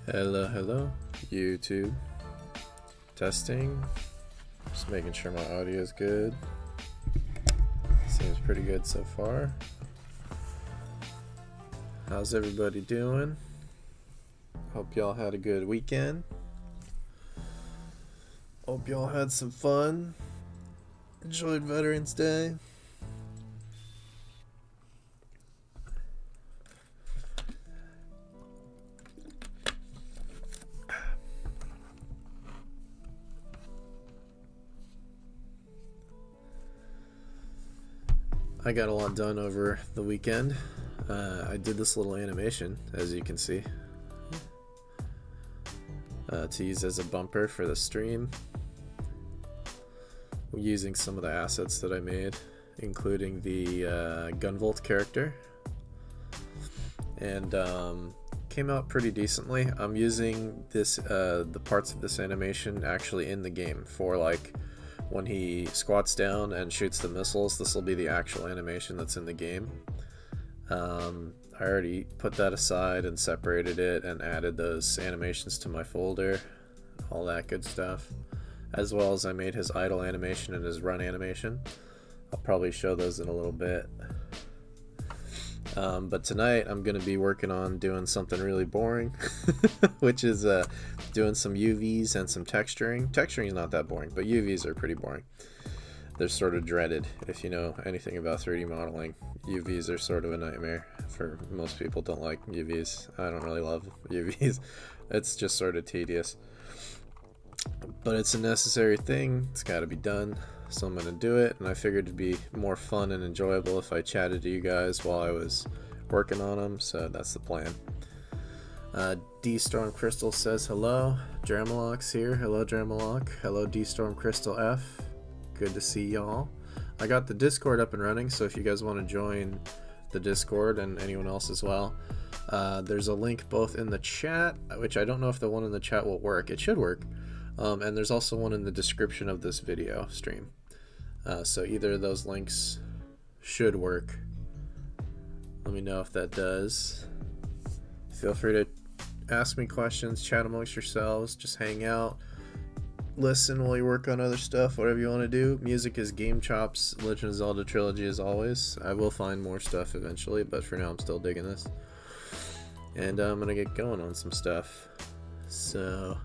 Hello, hello, YouTube. Testing. Just making sure my audio is good. Seems pretty good so far. How's everybody doing? Hope y'all had a good weekend. Hope y'all had some fun. Enjoyed Veterans Day. I got a lot done over the weekend. I did this little animation, as you can see, to use as a bumper for the stream, using some of the assets that I made, including the Gunvolt character, and came out pretty decently. I'm using this the parts of this animation actually in the game for, like, when he squats down and shoots the missiles. This will be the actual animation that's in the game. I already put that aside and separated it and added those animations to my folder, all that good stuff, as well as I made his idle animation and his run animation. I'll probably show those in a little bit. But tonight I'm going to be working on doing something really boring, which is doing some UVs and some texturing. Texturing is not that boring, but UVs are pretty boring. They're sort of dreaded. If you know anything about 3D modeling, UVs are sort of a nightmare for most people. Don't like UVs. I don't really love UVs. It's just sort of tedious. But it's a necessary thing. It's got to be done. So I'm going to do it, and I figured it'd be more fun and enjoyable if I chatted to you guys while I was working on them, so that's the plan. D-Storm Crystal says hello. Dramaloc's here. Hello, Dramaloc. Hello, D-Storm Crystal F. Good to see y'all. I got the Discord up and running, so if you guys want to join the Discord, and anyone else as well, there's a link both in the chat, which I don't know if the one in the chat will work. It should work. And there's also one in the description of this video stream. So either of those links should work. Let me know if that does. Feel free to ask me questions, chat amongst yourselves, just hang out, listen while you work on other stuff, whatever you want to do. Music is Game Chops, Legend of Zelda Trilogy as always. I will find more stuff eventually, but for now I'm still digging this. And I'm going to get going on some stuff. So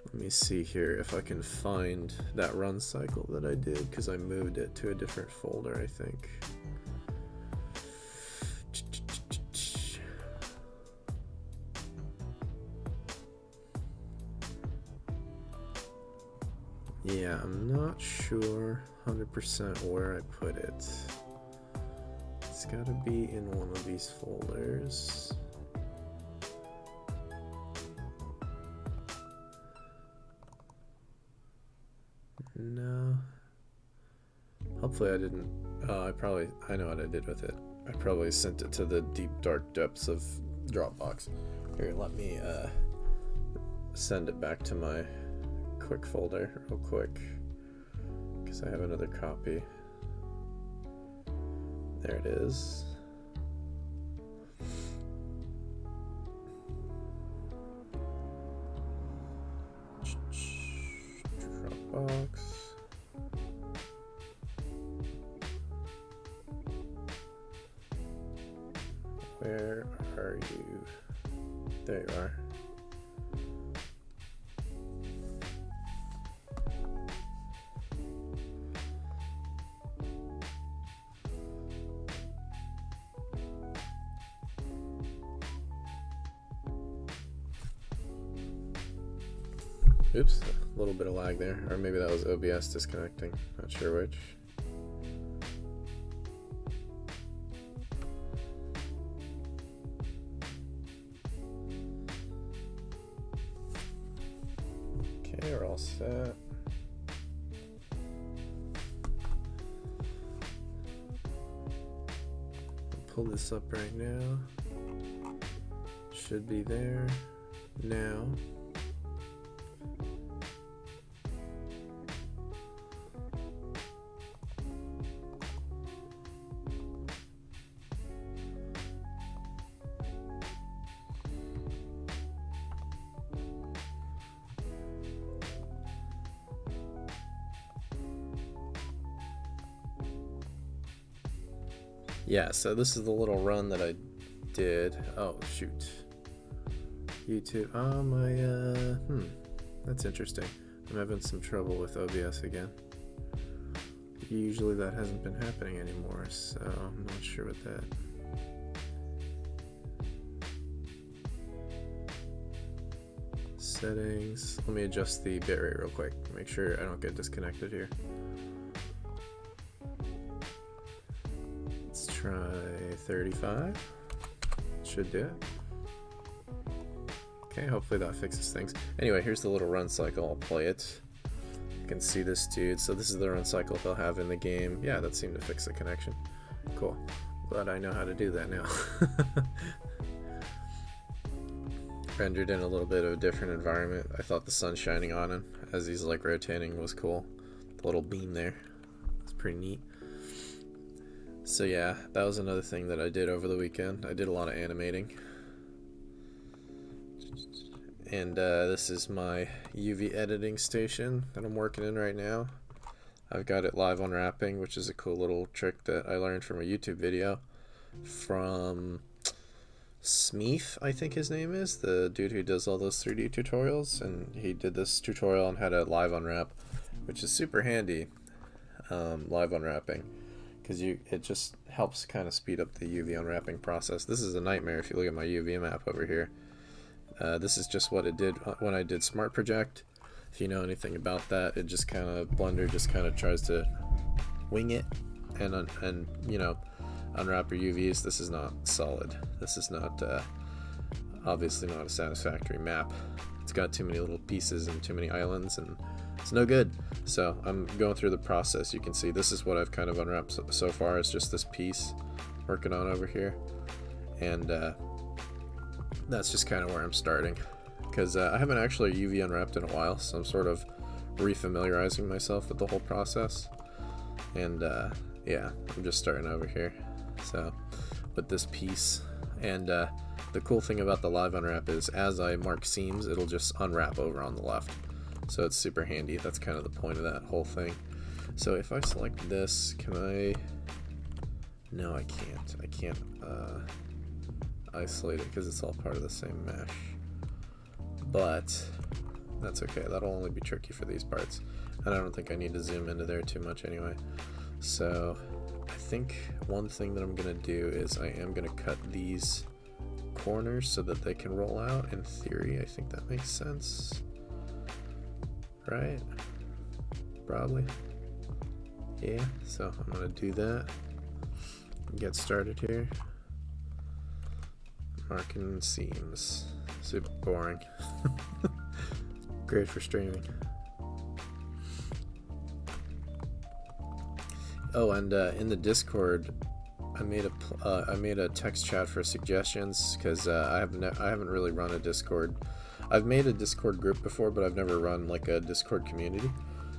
let me see here if I can find that run cycle that I did, because I moved it to a different folder, I think. Yeah, I'm not sure 100% where I put it. It's gotta be in one of these folders. No. Hopefully I didn't. I know what I did with it. I probably sent it to the deep dark depths of Dropbox. Here, let me send it back to my quick folder real quick, because I have another copy. There it is. Dropbox. Where are you? There you are. Oops, a little bit of lag there, or maybe that was OBS disconnecting, not sure which. Okay, we're all set. I'll pull this up right now. Should be there now. yeah, so this is the little run that I did. Oh shoot, YouTube. Oh my. That's interesting. I'm having some trouble with OBS again. Usually that hasn't been happening anymore, so I'm not sure what that. Settings. Let me adjust the bitrate real quick. Make sure I don't get disconnected here. Let's try 35. Should do it. Okay, hopefully that fixes things. Anyway, here's the little run cycle. I'll play it. You can see this dude. So this is the run cycle they'll have in the game. Yeah, that seemed to fix the connection. Cool. Glad I know how to do that now. Rendered in a little bit of a different environment. I thought the sun shining on him as he's like rotating was cool. The little beam there. It's pretty neat. So yeah, that was another thing that I did over the weekend. I did a lot of animating. And this is my UV editing station that I'm working in right now. I've got it live unwrapping, which is a cool little trick that I learned from a YouTube video from Smeef, I think his name is, the dude who does all those 3D tutorials, and he did this tutorial on how to live unwrap, which is super handy, live unwrapping, because it just helps kind of speed up the UV unwrapping process. This is a nightmare if you look at my UV map over here. This is just what it did when I did Smart Project. If you know anything about that, it just kind of, Blender just kind of tries to wing it and you know, unwrap your UVs. This is not solid. This is not obviously not a satisfactory map. It's got too many little pieces and too many islands, and it's no good. So I'm going through the process. You can see this is what I've kind of unwrapped so far. It's just this piece working on over here, and that's just kind of where I'm starting, because I haven't actually UV unwrapped in a while, so I'm sort of refamiliarizing myself with the whole process. And yeah, I'm just starting over here. So with this piece, and the cool thing about the live unwrap is as I mark seams, it'll just unwrap over on the left, so it's super handy. That's kind of the point of that whole thing. So if I select this, can I? No, I can't isolate it because it's all part of the same mesh, but that's okay. That'll only be tricky for these parts, and I don't think I need to zoom into there too much anyway. So I think one thing that I'm gonna do is I am gonna cut these corners so that they can roll out. In theory, I think that makes sense, right? Probably. Yeah, so I'm gonna do that. Get started here. Marking seams. Super boring. Great for streaming. Oh, and in the Discord, I made a text chat for suggestions, because I haven't really run a Discord. I've made a Discord group before, but I've never run like a Discord community.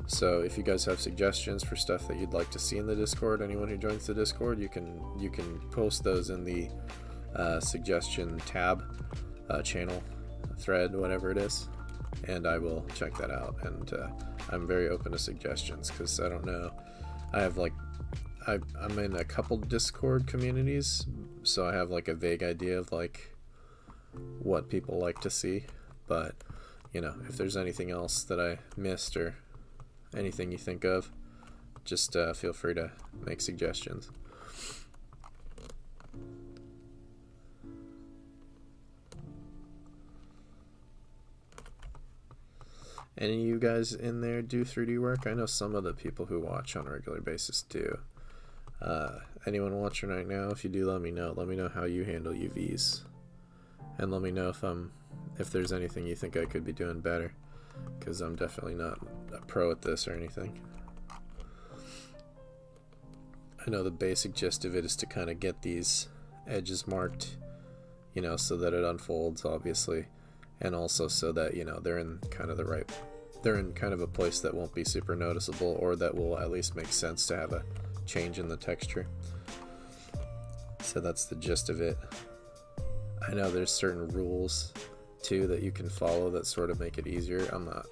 So if you guys have suggestions for stuff that you'd like to see in the Discord, anyone who joins the Discord, you can post those in the suggestion tab, channel, thread, whatever it is, and I will check that out. And I'm very open to suggestions, because I don't know, I have like I'm in a couple Discord communities, so I have like a vague idea of like what people like to see. But you know, if there's anything else that I missed or anything you think of, just feel free to make suggestions. Any of you guys in there do 3D work? I know some of the people who watch on a regular basis do. Anyone watching right now, if you do, let me know. Let me know how you handle UVs, and let me know if there's anything you think I could be doing better, because I'm definitely not a pro at this or anything. I know the basic gist of it is to kind of get these edges marked, you know, so that it unfolds, obviously, and also so that, you know, they're in kind of a place that won't be super noticeable, or that will at least make sense to have a change in the texture. So that's the gist of it. I know there's certain rules too that you can follow that sort of make it easier. I'm not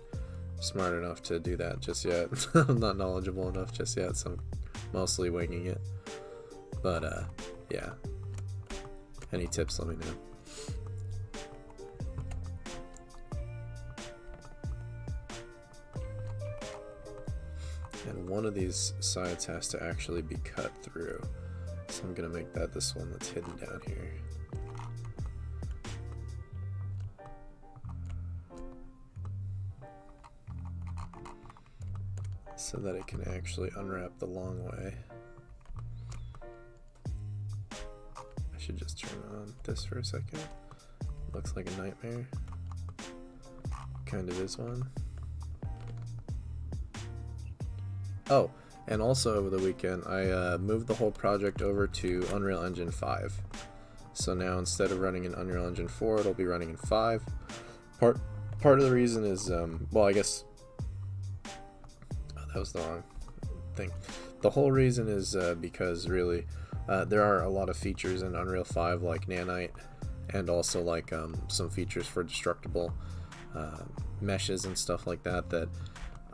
smart enough to do that just yet. I'm not knowledgeable enough just yet, so I'm mostly winging it. But yeah. Any tips, let me know. And one of these sides has to actually be cut through. So I'm gonna make that this one that's hidden down here. So that it can actually unwrap the long way. I should just turn on this for a second. Looks like a nightmare. Kind of is one. Oh, and also over the weekend, I moved the whole project over to Unreal Engine 5. So now instead of running in Unreal Engine 4, it'll be running in 5. Part of the reason is, well, I guess, that was the wrong thing. The whole reason is because really, there are a lot of features in Unreal 5 like nanite, and also like some features for destructible meshes and stuff like that that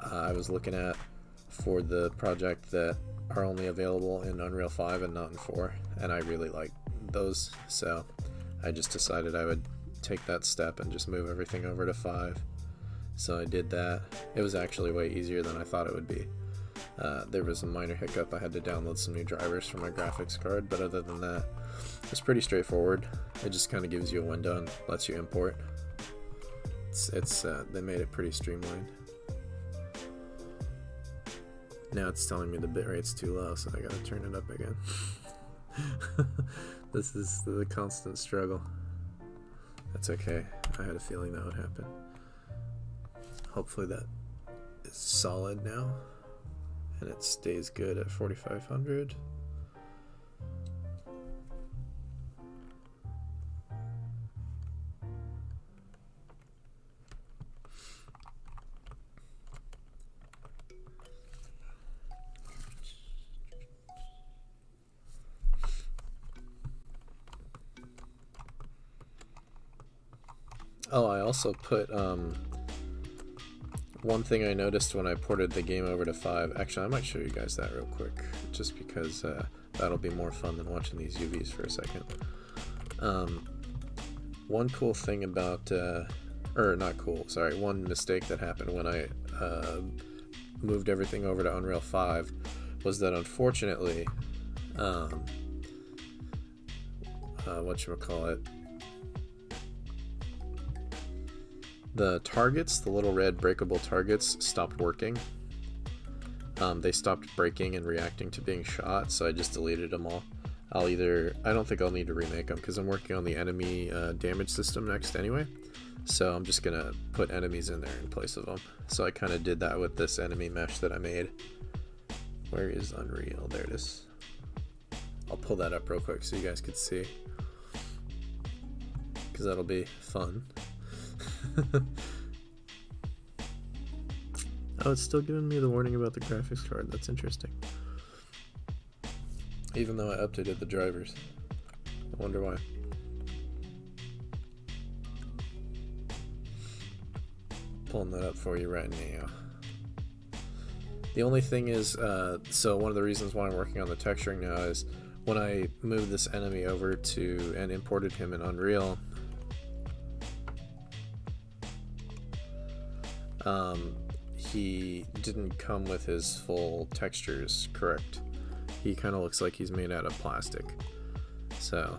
I was looking at for the project that are only available in Unreal 5 and not in 4, and I really like those, so I just decided I would take that step and just move everything over to 5. So I did that. It was actually way easier than I thought it would be. There was a minor hiccup. I had to download some new drivers for my graphics card, but other than that, it's pretty straightforward. It just kind of gives you a window and lets you import. They made it pretty streamlined. Now it's telling me the bitrate's too low, so I gotta turn it up again. This is the constant struggle. That's okay. I had a feeling that would happen. Hopefully that is solid now, and it stays good at 4500. Oh, I also put one thing I noticed when I ported the game over to 5. Actually, I might show you guys that real quick, just because that'll be more fun than watching these UVs for a second. One cool thing about, or not cool, sorry, one mistake that happened when I moved everything over to Unreal 5 was that unfortunately, whatchamacallit, the targets, the little red breakable targets, stopped working. They stopped breaking and reacting to being shot, so I just deleted them all. I don't think I'll need to remake them because I'm working on the enemy damage system next anyway. So I'm just gonna put enemies in there in place of them. So I kind of did that with this enemy mesh that I made. Where is Unreal? There it is. I'll pull that up real quick so you guys could see, because that'll be fun. Oh, it's still giving me the warning about the graphics card. That's interesting. Even though I updated the drivers. I wonder why. Pulling that up for you right now. The only thing is, so one of the reasons why I'm working on the texturing now is when I moved this enemy over to and imported him in Unreal, he didn't come with his full textures correct. He kind of looks like he's made out of plastic. So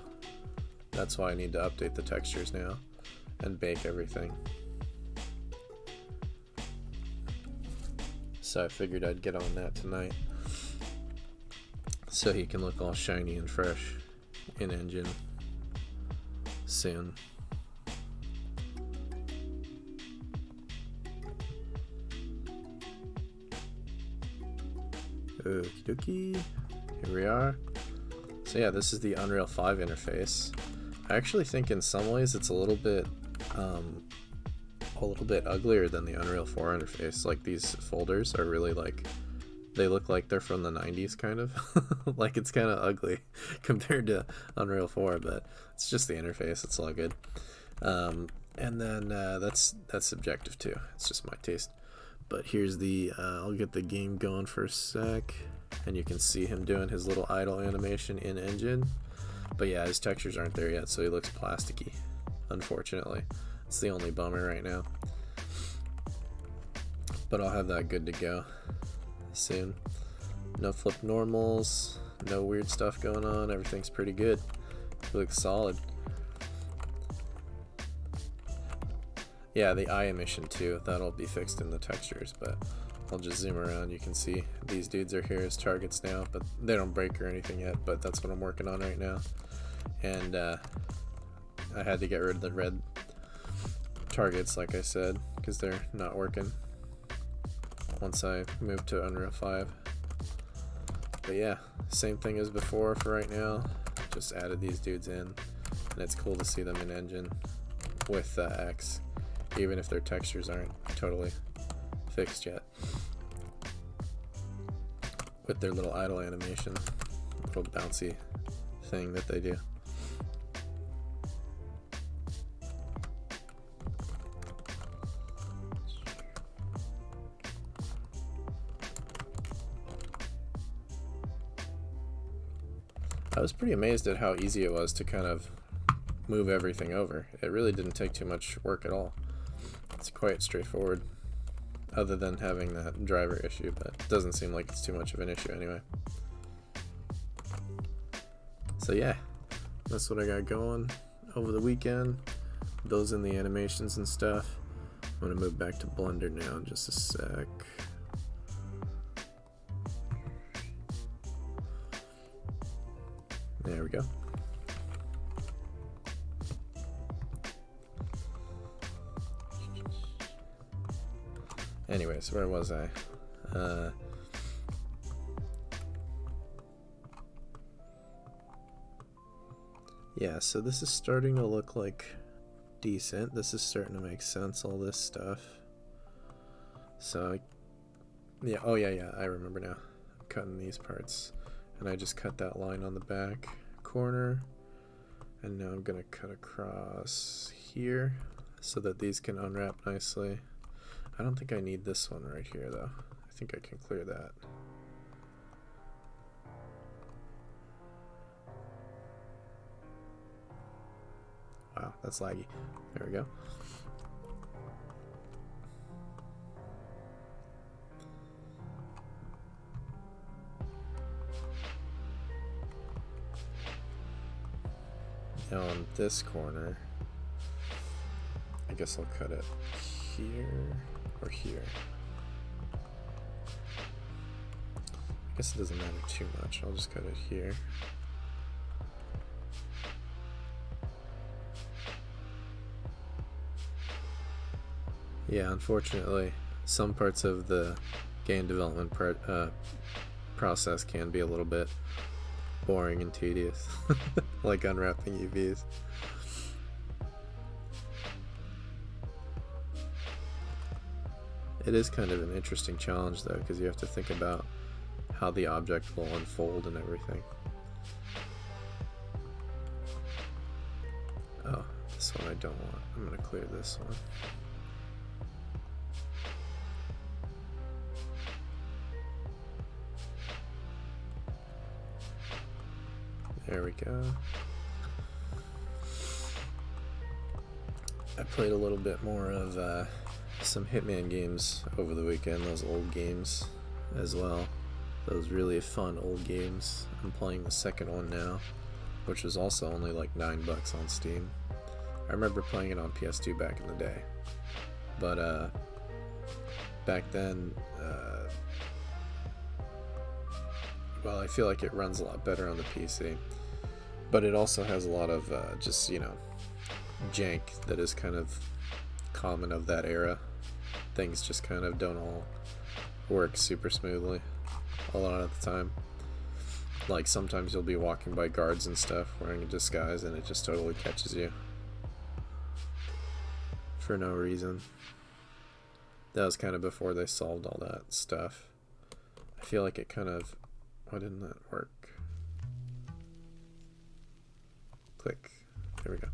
that's why I need to update the textures now and bake everything. So I figured I'd get on that tonight so he can look all shiny and fresh in Engine soon. Okie dokie, here we are. So yeah, this is the Unreal 5 interface. I actually think in some ways it's a little bit uglier than the Unreal 4 interface. Like, these folders are really like, they look like they're from the 90s kind of. Like, it's kind of ugly compared to Unreal 4, but it's just the interface, it's all good. And then that's subjective too, it's just my taste. But here's the, I'll get the game going for a sec, and you can see him doing his little idle animation in Engine. But yeah, his textures aren't there yet, so he looks plasticky, unfortunately. It's the only bummer right now. But I'll have that good to go soon. No flip normals, no weird stuff going on, everything's pretty good. It looks solid. Yeah, the eye emission too, that'll be fixed in the textures, but I'll just zoom around. You can see these dudes are here as targets now, but they don't break or anything yet, but that's what I'm working on right now. And I had to get rid of the red targets, like I said, because they're not working once I moved to Unreal 5. But yeah, same thing as before for right now. Just added these dudes in, and it's cool to see them in engine with X, even if their textures aren't totally fixed yet. With their little idle animation, little bouncy thing that they do. I was pretty amazed at how easy it was to kind of move everything over. It really didn't take too much work at all. It's quite straightforward, other than having that driver issue, but it doesn't seem like it's too much of an issue anyway. So yeah, that's what I got going over the weekend. Those in the animations and stuff. I'm gonna move back to Blender now in just a sec. There we go. Anyways, where was I? Yeah, so this is starting to look like decent. This is starting to make sense, all this stuff. So, yeah, oh yeah, I remember now. I'm cutting these parts. And I just cut that line on the back corner. And now I'm gonna cut across here so that these can unwrap nicely. I don't think I need this one right here though. I think I can clear that. Wow, that's laggy. There we go. Now on this corner, I guess I'll cut it here or here. I guess it doesn't matter too much. I'll just cut it here. Yeah, unfortunately, some parts of the game development process can be a little bit boring and tedious, like unwrapping UVs. It is kind of an interesting challenge though, because you have to think about how the object will unfold and everything. Oh, this one I don't want. I'm going to clear this one. There we go. I played a little bit more of some Hitman games over the weekend, those old games as well. Those really fun old games. I'm playing the second one now, which was also only like $9 on Steam. I remember playing it on PS2 back in the day, but back then, well, I feel like it runs a lot better on the PC, but it also has a lot of just, you know, jank that is kind of common of that era. Things just kind of don't all work super smoothly a lot of the time. Like sometimes you'll be walking by guards and stuff wearing a disguise and it just totally catches you for no reason. That was kind of before they solved all that stuff. I feel like it kind of... Why didn't that work? Click. There we go.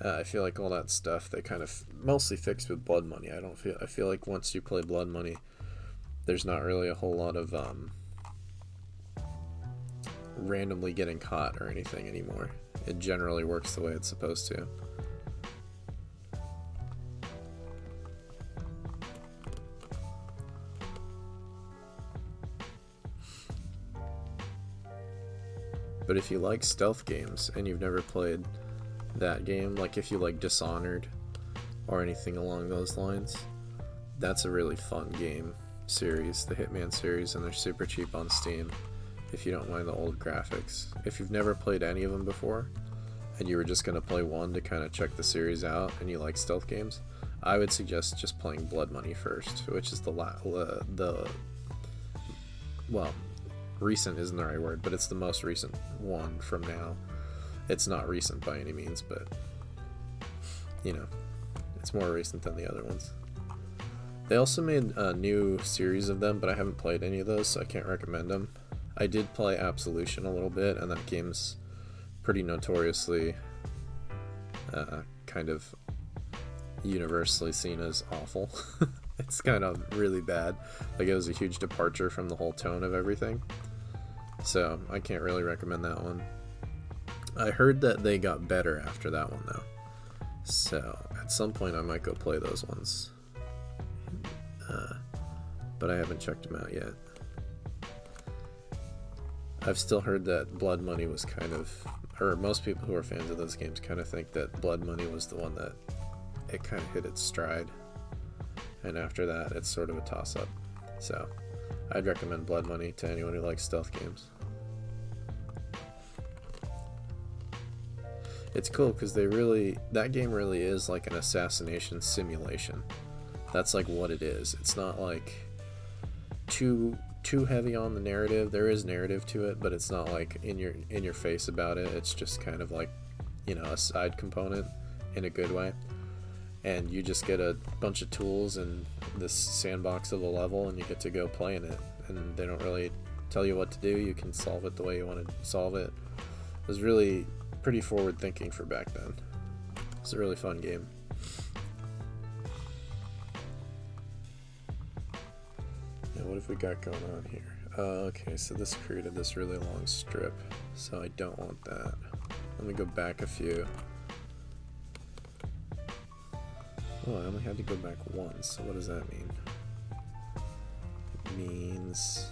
I feel like all that stuff they kind of mostly fixed with Blood Money. I feel like once you play Blood Money, there's not really a whole lot of randomly getting caught or anything anymore. It generally works the way it's supposed to. But if you like stealth games and you've never played that game, like if you like Dishonored or anything along those lines, that's a really fun game series, the Hitman series, and they're super cheap on Steam if you don't mind the old graphics. If you've never played any of them before and you were just going to play one to kind of check the series out and you like stealth games, I would suggest just playing Blood Money first, which is well, recent isn't the right word, but it's the most recent one from now. It's not recent by any means, but you know, it's more recent than the other ones. They also made a new series of them, but I haven't played any of those, so I can't recommend them. I did play Absolution a little bit, and that game's pretty notoriously kind of universally seen as awful. It's kind of really bad. Like, it was a huge departure from the whole tone of everything. So I can't really recommend that one. I heard that they got better after that one though. So at some point I might go play those ones. But I haven't checked them out yet. I've still heard that Blood Money was kind of, or most people who are fans of those games kind of think that Blood Money was the one that it kind of hit its stride. And after that, it's sort of a toss-up. So I'd recommend Blood Money to anyone who likes stealth games. It's cool because that game really is like an assassination simulation. That's like what it is. It's not like too heavy on the narrative. There is narrative to it, but it's not like in your face about it. It's just kind of like, you know, a side component in a good way. And you just get a bunch of tools in this sandbox of a level, and you get to go play in it. And they don't really tell you what to do. You can solve it the way you want to solve it. It was really pretty forward thinking for back then. It's a really fun game. Now what have we got going on here? Okay, so this created this really long strip, so I don't want that. Let me go back a few. Oh, I only had to go back once, so what does that mean? It means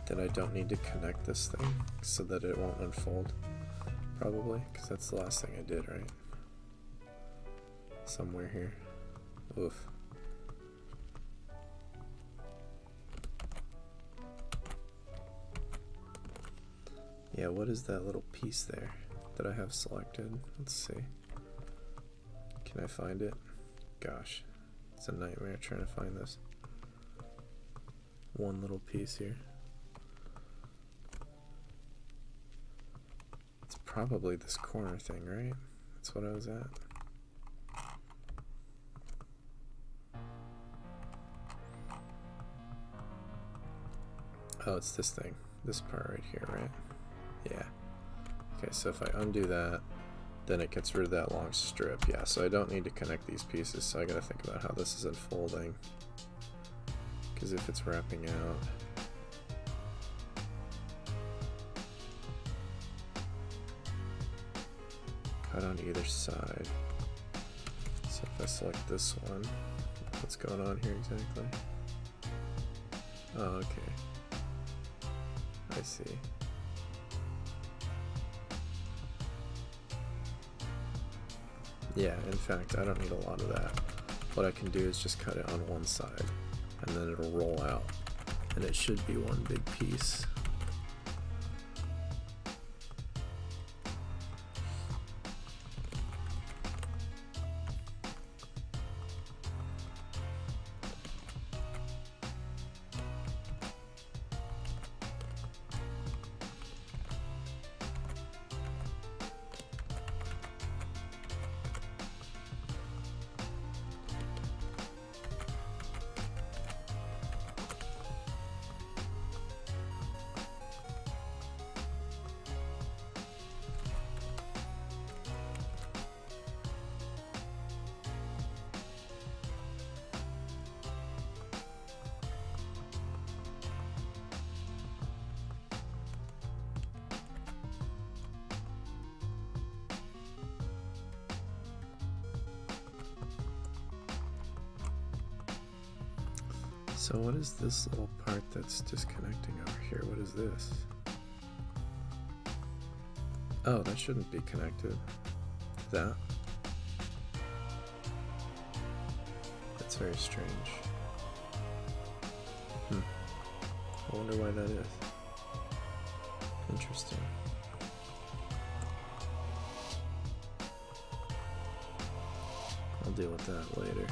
that I don't need to connect this thing so that it won't unfold, probably, because that's the last thing I did, right? Somewhere here. Oof. Yeah, what is that little piece there that I have selected? Let's see. Can I find it? Gosh, it's a nightmare trying to find this one little piece here. It's probably this corner thing, right? That's what I was at. Oh, it's this thing. This part right here, right? Yeah. Okay, so if I undo that, then it gets rid of that long strip. Yeah, so I don't need to connect these pieces, so I gotta think about how this is unfolding. Because if it's wrapping out... cut on either side. So if I select this one, what's going on here exactly? Oh, okay. I see. Yeah, in fact, I don't need a lot of that. What I can do is just cut it on one side, and then it'll roll out, and it should be one big piece. So what is this little part that's disconnecting over here? What is this? Oh, that shouldn't be connected. That. That's very strange. I wonder why that is. Interesting. I'll deal with that later.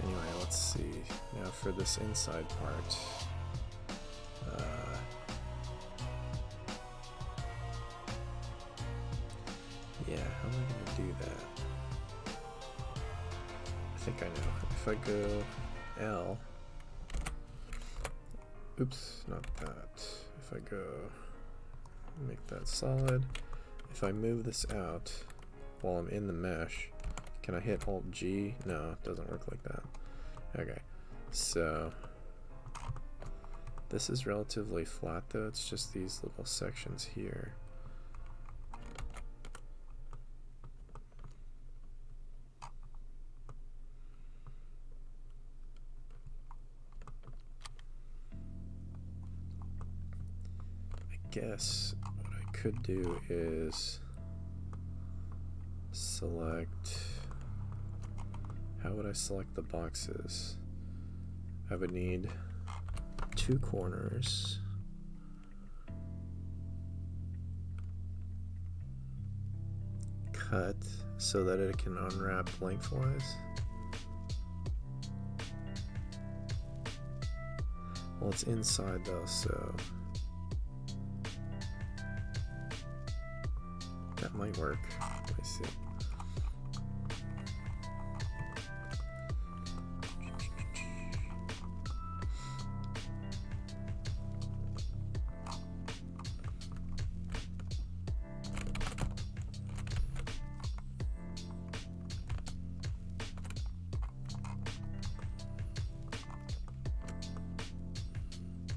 Anyway, let's see. Now for this inside part. Yeah, how am I going to do that? I think I know. If I go L. Oops, not that. If I go make that solid. If I move this out while I'm in the mesh, can I hit Alt G? No, it doesn't work like that. Okay, so this is relatively flat though. It's just these little sections here. I guess what I could do is select. How would I select the boxes? I would need 2 corners. Cut so that it can unwrap lengthwise. Well, it's inside though, so that might work. Let me see.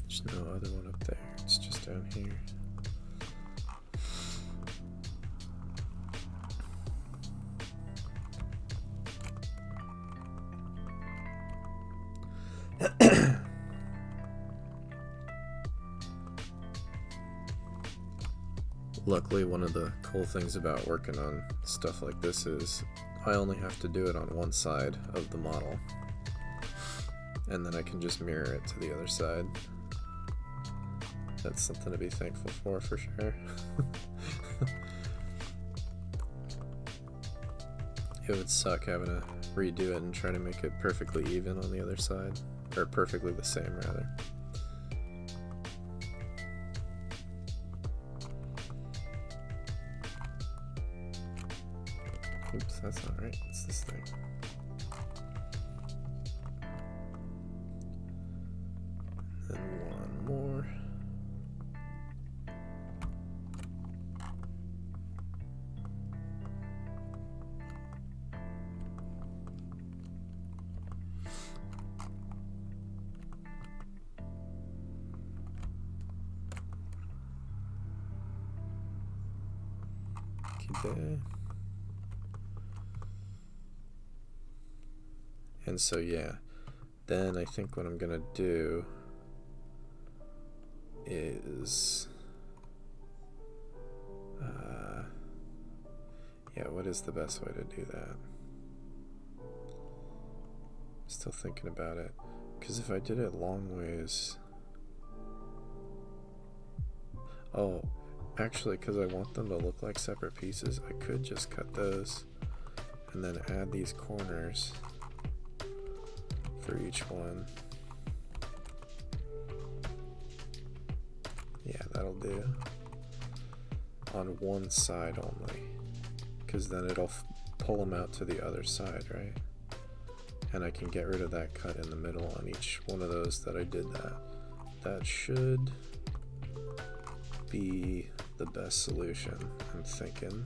There's no other one up there. It's just down here. Luckily, one of the cool things about working on stuff like this is I only have to do it on one side of the model, and then I can just mirror it to the other side. That's something to be thankful for sure. It would suck having to redo it and try to make it perfectly even on the other side, or perfectly the same rather. Oops, that's not right. It's this thing. And one more. Okay. And so yeah, then I think what I'm gonna do is yeah, what is the best way to do that? Still thinking about it, because if I did it long ways, oh, actually, because I want them to look like separate pieces, I could just cut those and then add these corners for each one. Yeah, that'll do. On one side only, because then it'll pull them out to the other side, right? And I can get rid of that cut in the middle on each one of those that I did that. That should be the best solution, I'm thinking.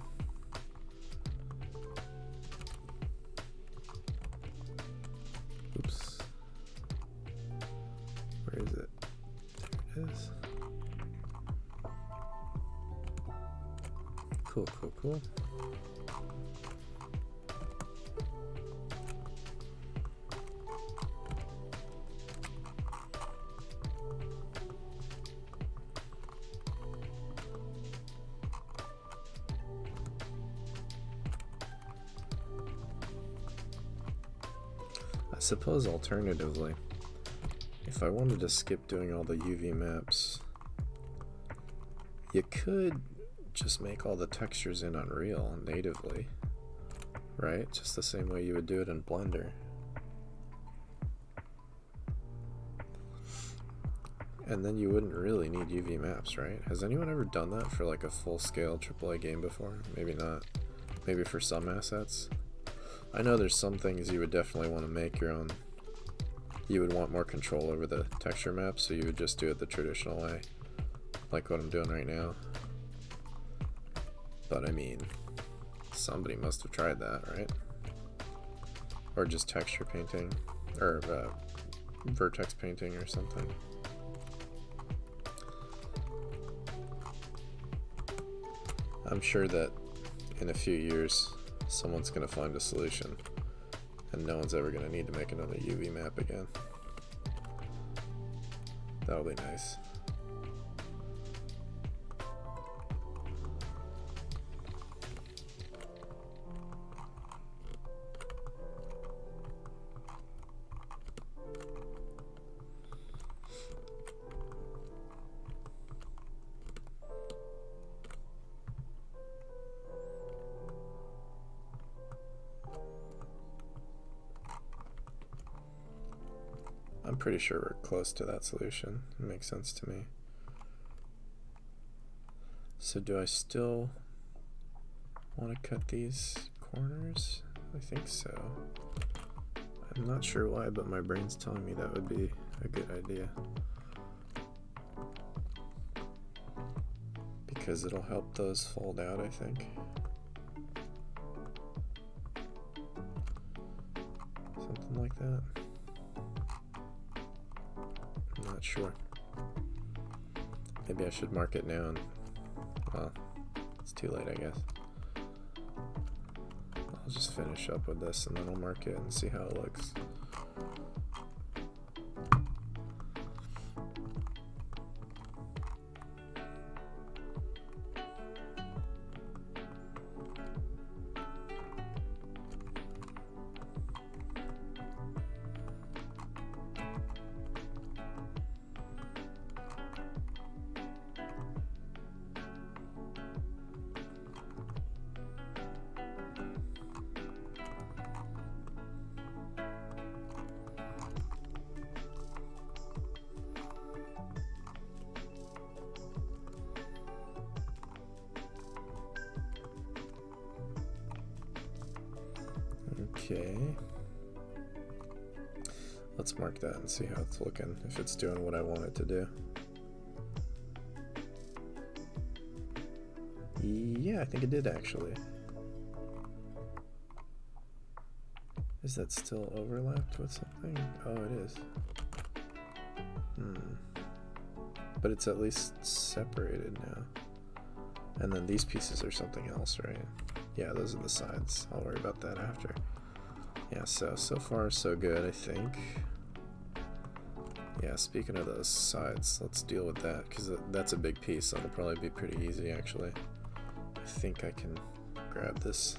Oops. Where is it? There it is. Cool, cool, cool. suppose alternatively, if I wanted to skip doing all the UV maps, you could just make all the textures in Unreal natively, right? Just the same way you would do it in Blender. And then you wouldn't really need UV maps, right? Has anyone ever done that for like a full-scale AAA game before? Maybe not. Maybe for some assets. I know there's some things you would definitely want to make your own. You would want more control over the texture maps, so you would just do it the traditional way, like what I'm doing right now. But I mean, somebody must have tried that, right? Or just texture painting, or vertex painting or something. I'm sure that in a few years, someone's going to find a solution, and no one's ever going to need to make another UV map again. That'll be nice. I'm pretty sure we're close to that solution. It makes sense to me. So do I still want to cut these corners? I think so. I'm not sure why, but my brain's telling me that would be a good idea. Because it'll help those fold out, I think. Something like that. I'm not sure. Maybe I should mark it now. Well, it's too late, I guess. I'll just finish up with this and then I'll mark it and see how it looks. Okay, let's mark that and see how it's looking, if it's doing what I want it to do. Yeah, I think it did actually. Is that still overlapped with something? Oh, it is. But it's at least separated now. And then these pieces are something else, right? Yeah, those are the sides. I'll worry about that after. Yeah, so far so good, I think. Yeah, speaking of those sides, let's deal with that, because that's a big piece. That'll probably be pretty easy, actually. I think I can grab this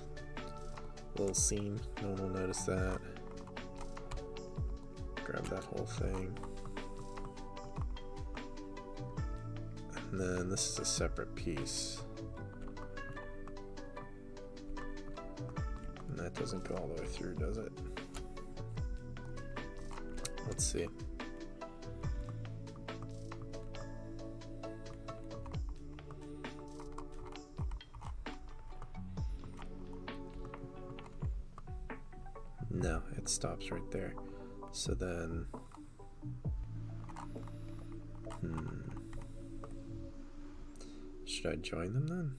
little seam. No one will notice that. Grab that whole thing. And then this is a separate piece. And that doesn't go all the way through, does it? Let's see. No, it stops right there. So then, should I join them then?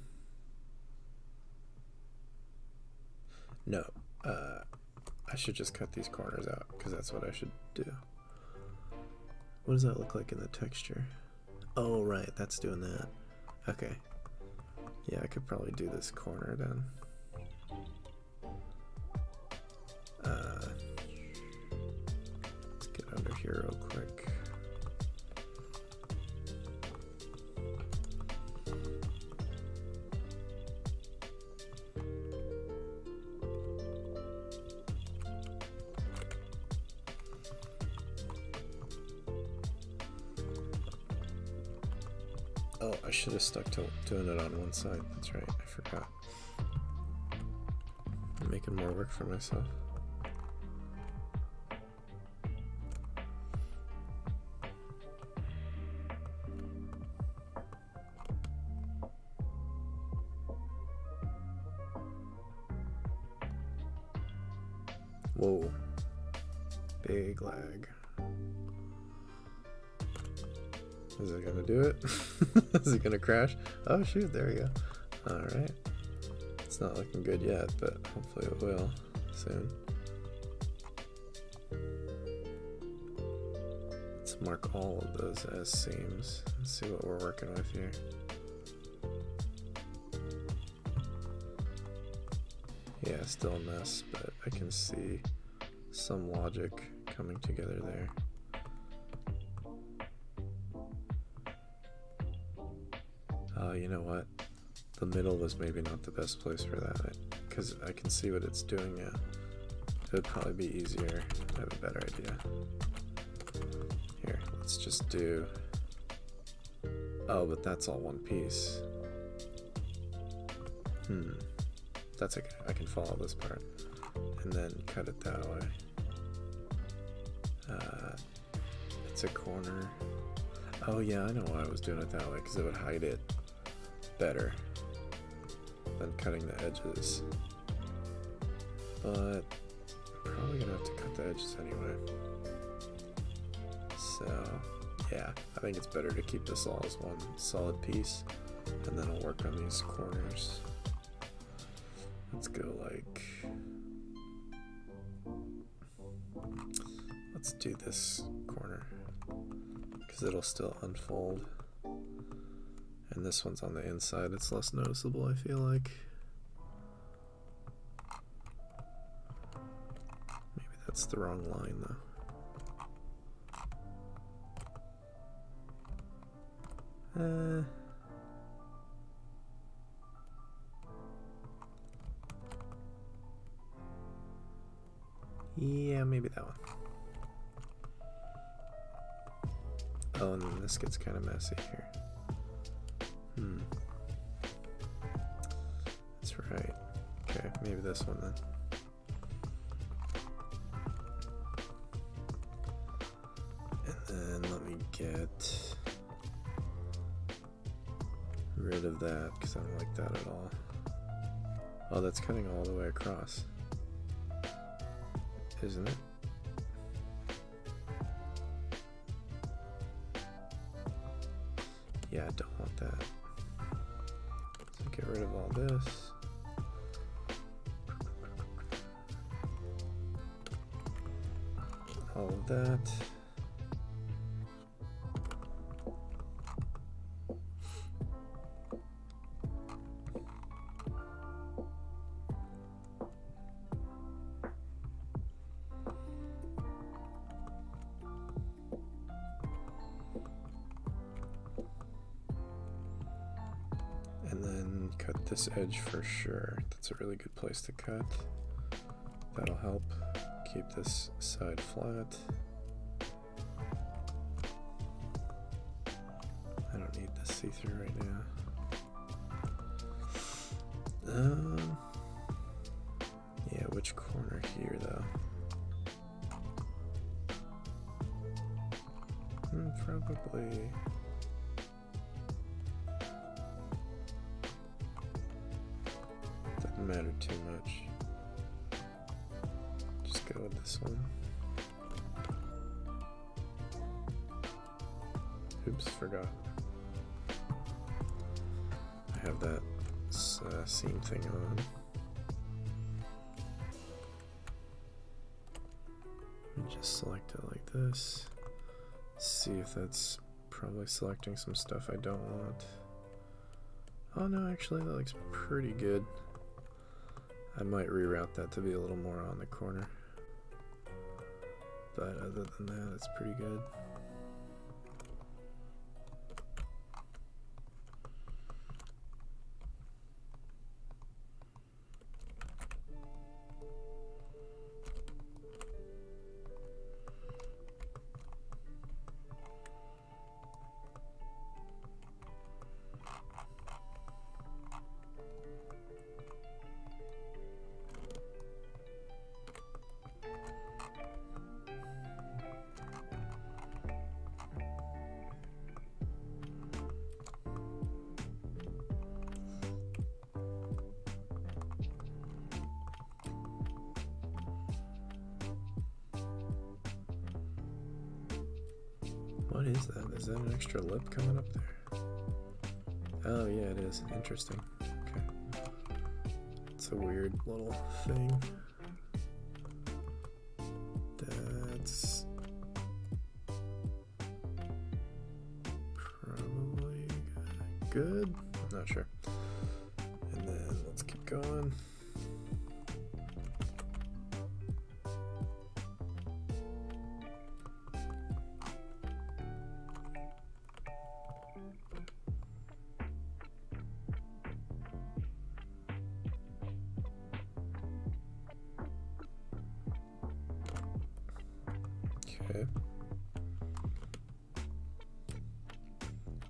No, I should just cut these corners out, because that's what I should do. What does that look like in the texture? Oh, right, that's doing that. Okay. Yeah, I could probably do this corner then. Let's get under here real quick. Oh, I should have stuck to doing it on one side. That's right, I forgot. I'm making more work for myself. Whoa. Big lag. Is it gonna do it? Is it gonna crash? Oh shoot, there we go. Alright. It's not looking good yet, but hopefully it will soon. Let's mark all of those as seams and see what we're working with here. Yeah, still a mess, but I can see some logic coming together there. You know what? The middle was maybe not the best place for that, because I can see what it's doing now. It would probably be easier. I have a better idea. Here, let's just do... Oh, but that's all one piece. That's okay. I can follow this part. And then cut it that way. It's a corner. Oh yeah, I know why I was doing it that way, because it would hide it better than cutting the edges. But I'm probably gonna have to cut the edges anyway. So yeah, I think it's better to keep this all as one solid piece, and then I'll work on these corners. Let's go like, let's do this corner, because it'll still unfold. And this one's on the inside, it's less noticeable, I feel like. Maybe that's the wrong line though. Yeah, maybe that one. Oh, and then this gets kind of messy here. That's right. Okay, maybe this one then. And then let me get rid of that, because I don't like that at all. Oh, that's cutting all the way across, isn't it? Yeah, I don't want that. So get rid of all this. All of that. And then cut this edge for sure. That's a really good place to cut. That'll help keep this side flat. I don't need this see-through right now. Yeah, which corner here though? Probably. Doesn't matter too much. Just go with this one. Oops, forgot. I have that seam thing on. Let me just select it like this. See if that's probably selecting some stuff I don't want. Oh no, actually that looks pretty good. I might reroute that to be a little more on the corner. But other than that, it's pretty good. What is that? Is that an extra lip coming up there? Oh yeah, it is. Interesting. Okay. It's a weird little thing. That's probably good. I'm not sure. And then let's keep going. Okay.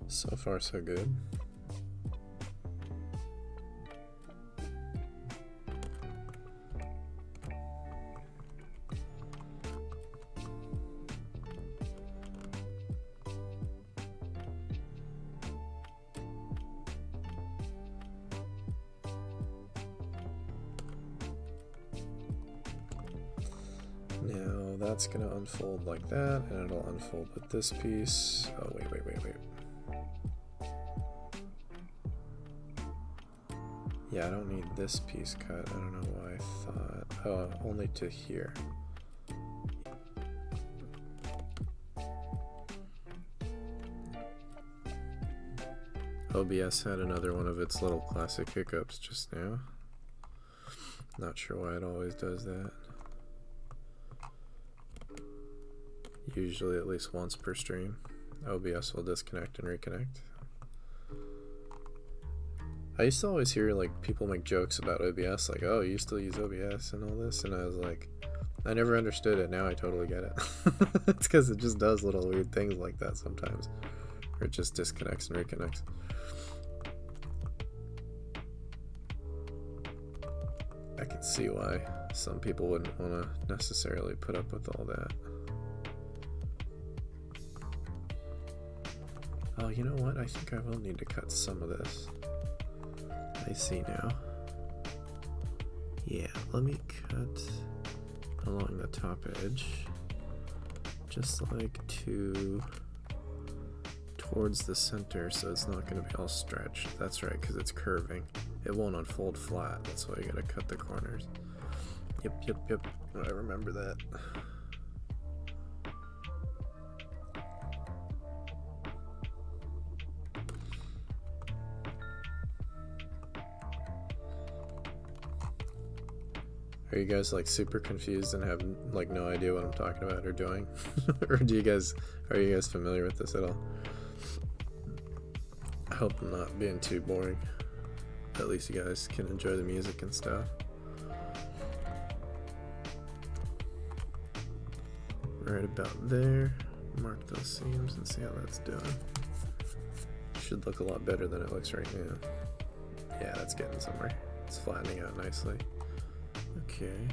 So far, so good. Now that's gonna unfold like that, and it'll unfold with this piece. Oh, wait. Yeah, I don't need this piece cut. I don't know why I thought. Oh, only to here. OBS had another one of its little classic hiccups just now. Not sure why it always does that. Usually at least once per stream, OBS will disconnect and reconnect. I used to always hear like people make jokes about OBS, like, oh, you still use OBS and all this, and I was like, I never understood it. Now I totally get it. It's because it just does little weird things like that sometimes, or it just disconnects and reconnects. I can see why some people wouldn't want to necessarily put up with all that. Oh, you know what? I think I will need to cut some of this. I see now. Yeah, let me cut along the top edge, just like towards the center, so it's not going to be all stretched. That's right, because it's curving. It won't unfold flat. That's why you got to cut the corners. Yep. I remember that. Are you guys like super confused and have like no idea what I'm talking about or doing? Or are you guys familiar with this at all? I hope I'm not being too boring. At least you guys can enjoy the music and stuff. Right about there. Mark those seams and see how that's doing. Should look a lot better than it looks right now. Yeah, that's getting somewhere. It's flattening out nicely. Okay.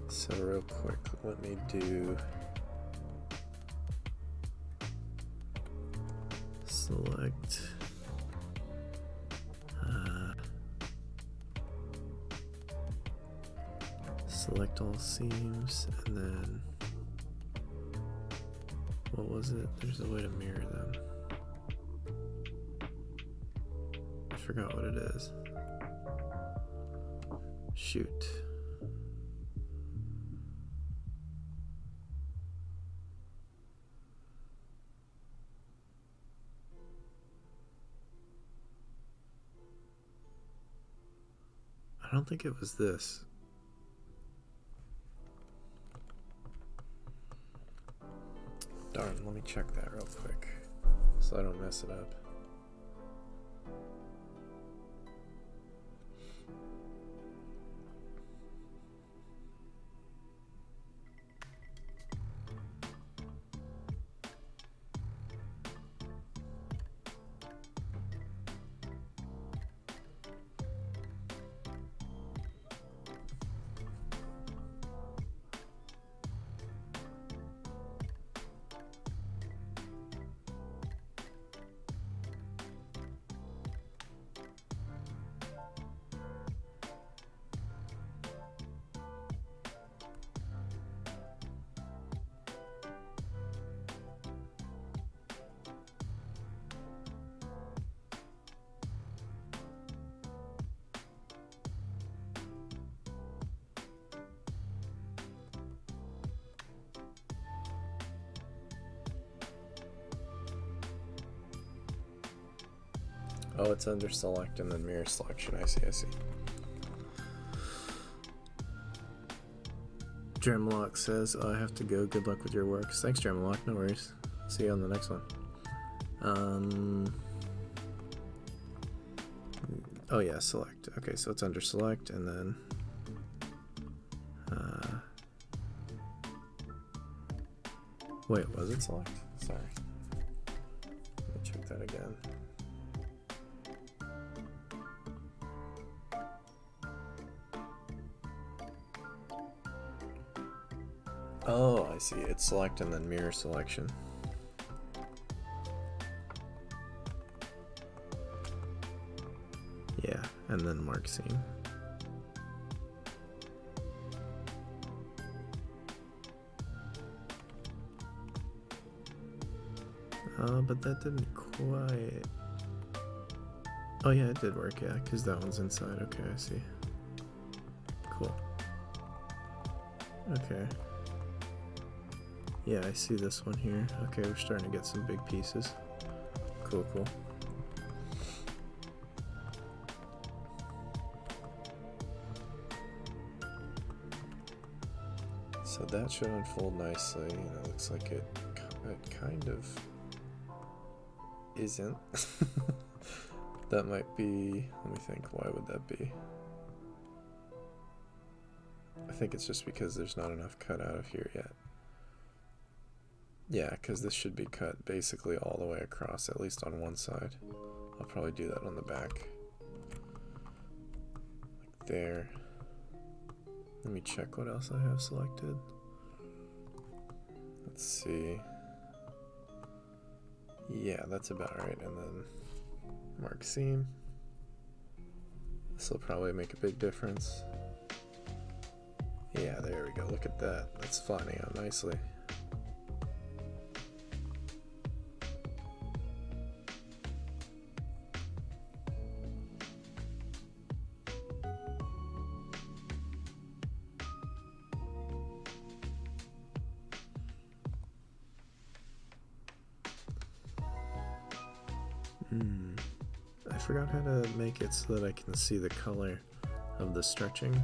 So real quick, let me do select select all seams, and then what was it? There's a way to mirror them. I forgot what it is. Shoot. I don't think it was this. Darn, let me check that real quick so I don't mess it up. Oh, it's under select and then mirror selection. I see, I see. Dremlock says, oh, I have to go. Good luck with your works. Thanks, Dremlock. No worries. See you on the next one. Oh yeah, select. Okay, so it's under select and then wait, was it select? Sorry. Let me check that again. Oh, I see. It's select and then mirror selection. Yeah, and then mark scene. But that didn't quite... Oh yeah, it did work, yeah, because that one's inside. Okay, I see. Cool. Okay. Yeah, I see this one here. Okay, we're starting to get some big pieces. Cool, cool. So that should unfold nicely. You know, looks like it kind of isn't. That might be, let me think, why would that be? I think it's just because there's not enough cut out of here yet. Yeah, because this should be cut basically all the way across, at least on one side. I'll probably do that on the back. Like there. Let me check what else I have selected. Let's see. Yeah, that's about right. And then mark seam. This will probably make a big difference. Yeah, there we go. Look at that. That's flattening out nicely. I forgot how to make it so that I can see the color of the stretching.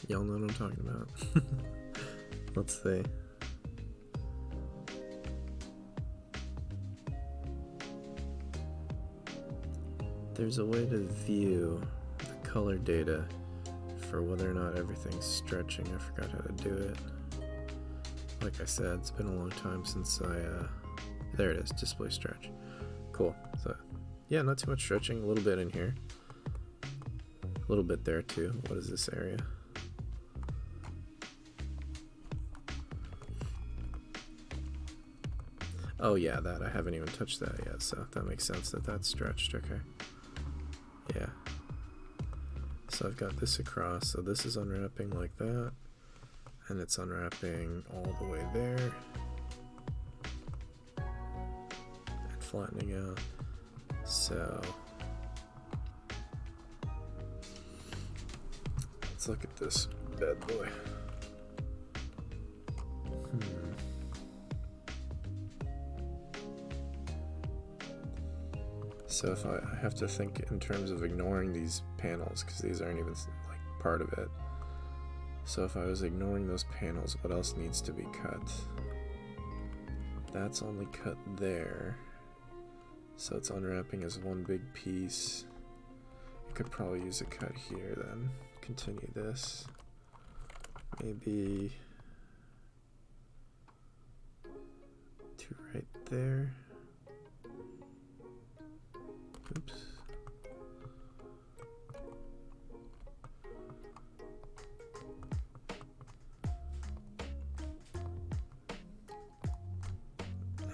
Y'all know what I'm talking about. Let's see. There's a way to view the color data for whether or not everything's stretching. I forgot how to do it. Like I said, it's been a long time since there it is, display stretch. Cool. So yeah, not too much stretching, a little bit in here. A little bit there too. What is this area? Oh yeah, that I haven't even touched that yet, so that makes sense that that's stretched. Okay. Yeah. So I've got this across, so this is unwrapping like that, and it's unwrapping all the way there. Flattening out. So let's look at this bad boy. So if I have to think in terms of ignoring these panels, because these aren't even like part of it. So if I was ignoring those panels, what else needs to be cut? That's only cut there. So it's unwrapping as one big piece. I could probably use a cut here then. Continue this. Maybe to right there. Oops.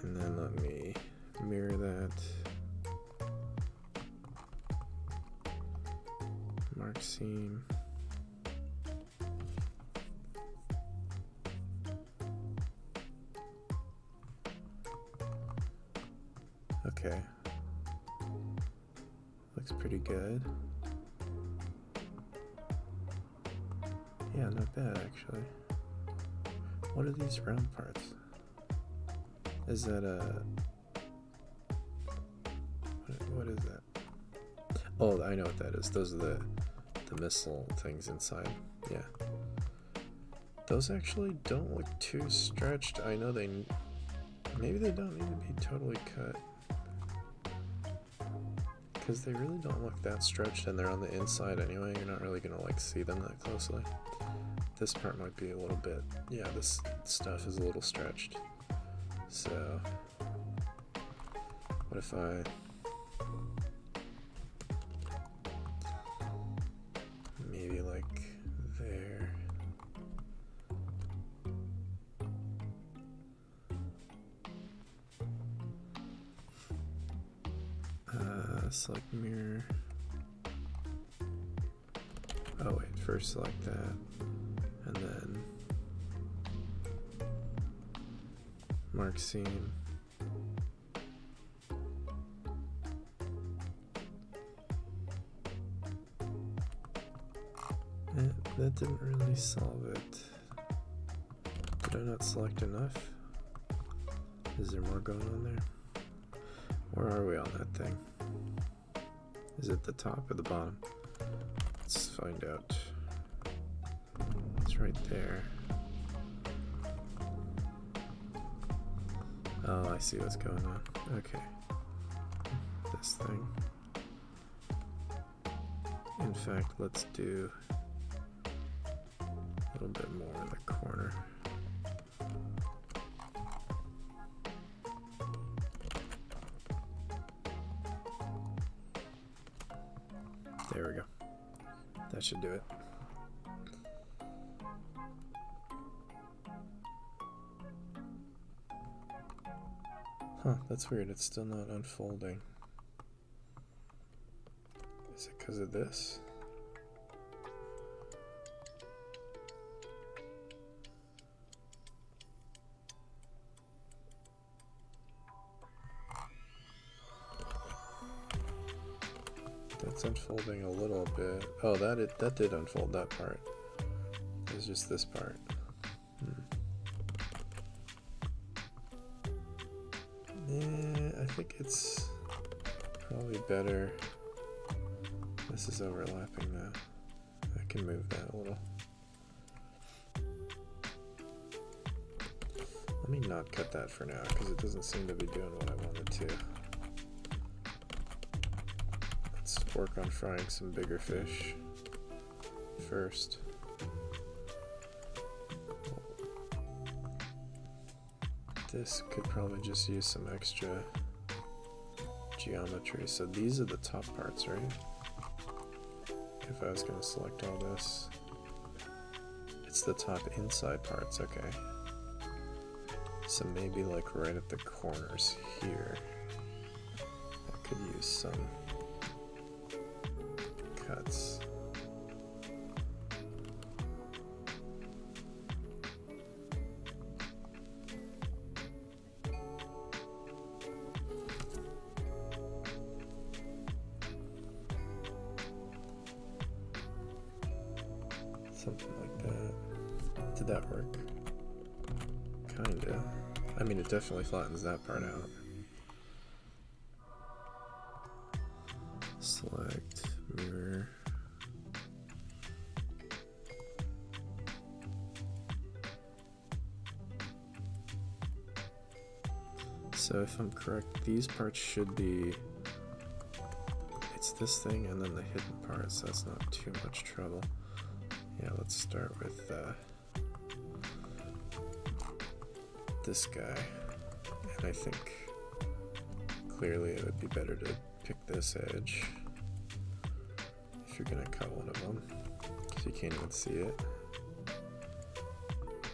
And then let me mirror that. Mark seam. Okay. Looks pretty good. Yeah, not bad actually. What are these round parts? Is that a... what is that? Oh, I know what that is. Those are the missile things inside. Yeah. Those actually don't look too stretched. I know maybe they don't need to be totally cut, because they really don't look that stretched, and they're on the inside anyway. You're not really gonna like see them that closely. This part might be a little bit, yeah, this stuff is a little stretched. So what if I maybe like there? Select mirror. Oh wait, first select that, and then mark seam. That didn't really solve it. Did I not select enough? Is there more going on there? Where are we on that thing? Is it the top or the bottom? Let's find out. It's right there. Oh, I see what's going on. Okay. This thing. In fact, let's do a little bit more in the corner. There we go. That should do it. Huh, that's weird. It's still not unfolding. Is it because of this? That's unfolding a little bit. Oh, that did unfold that part. It's just this part. Yeah, I think it's probably better. This is overlapping now. I can move that a little. Let me not cut that for now, because it doesn't seem to be doing what I wanted to. Let's work on frying some bigger fish first. This could probably just use some extra geometry. So these are the top parts, right? If I was going to select all this, it's the top inside parts. Okay. So maybe like right at the corners here, I could use some cuts. Something like that. Did that work? Kinda. I mean, it definitely flattens that part out. Select mirror. So if I'm correct, these parts should be, it's this thing and then the hidden part, so that's not too much trouble. Yeah, let's start with this guy, and I think clearly it would be better to pick this edge if you're gonna cut one of them, because you can't even see it.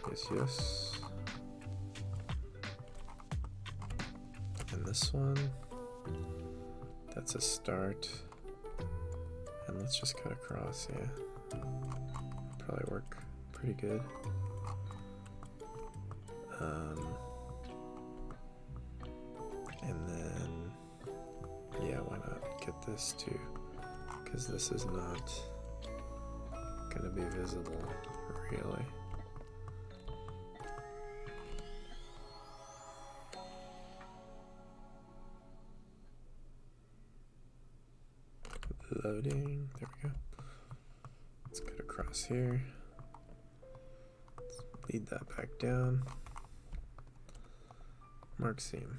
Yes, yes. And this one, that's a start, and let's just cut across. Yeah, probably work pretty good. And then, yeah, why not get this too? Because this is not gonna be visible, really. Loading. There we go. Let's cut across here. Let's lead that back down. Mark seam.